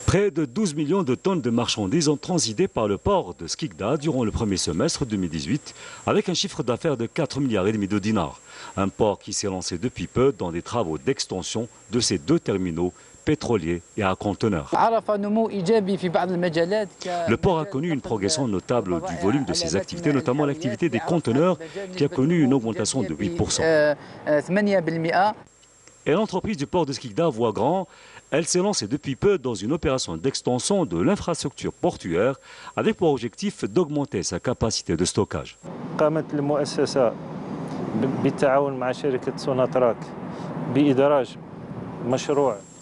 Près de 12 millions de tonnes de marchandises ont transité par le port de Skikda durant le premier semestre 2018, avec un chiffre d'affaires de 4,5 milliards de dinars. Un port qui s'est lancé depuis peu dans des travaux d'extension de ses deux terminaux pétroliers et à conteneurs. Le port a connu une progression notable du volume de ses activités, notamment l'activité des conteneurs qui a connu une augmentation de 8%. Et l'entreprise du port de Skikda voit grand. Elle s'est lancée depuis peu dans une opération d'extension de l'infrastructure portuaire avec pour objectif d'augmenter sa capacité de stockage.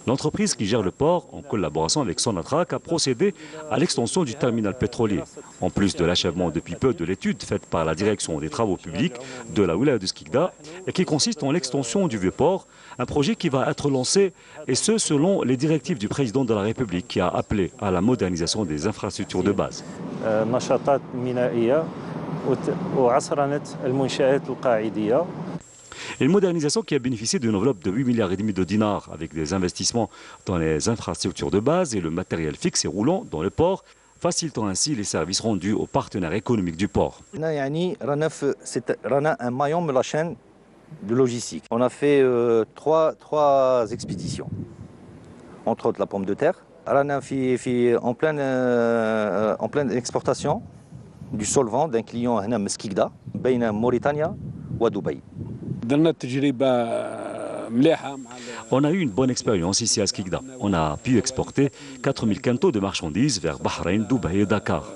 L'entreprise qui gère le port, en collaboration avec Sonatrach, a procédé à l'extension du terminal pétrolier. En plus de l'achèvement depuis peu de l'étude faite par la direction des travaux publics de la wilaya de Skikda, et qui consiste en l'extension du vieux port, un projet qui va être lancé, et ce selon les directives du président de la République qui a appelé à la modernisation des infrastructures de base. Une modernisation qui a bénéficié d'une enveloppe de 8,5 milliards de dinars avec des investissements dans les infrastructures de base et le matériel fixe et roulant dans le port, facilitant ainsi les services rendus aux partenaires économiques du port. On a un maillon de la chaîne de logistique. On a fait trois expéditions, entre autres la pomme de terre. En pleine exportation du solvant d'un client à Skikda, entre Mauritanie et Dubaï. On a eu une bonne expérience ici à Skikda. On a pu exporter 4000 quintaux de marchandises vers Bahreïn, Dubaï et Dakar.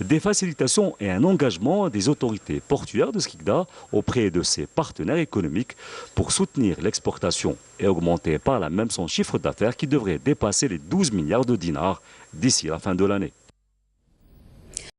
Des facilitations et un engagement des autorités portuaires de Skikda auprès de ses partenaires économiques pour soutenir l'exportation et augmenter par là même son chiffre d'affaires qui devrait dépasser les 12 milliards de dinars d'ici la fin de l'année.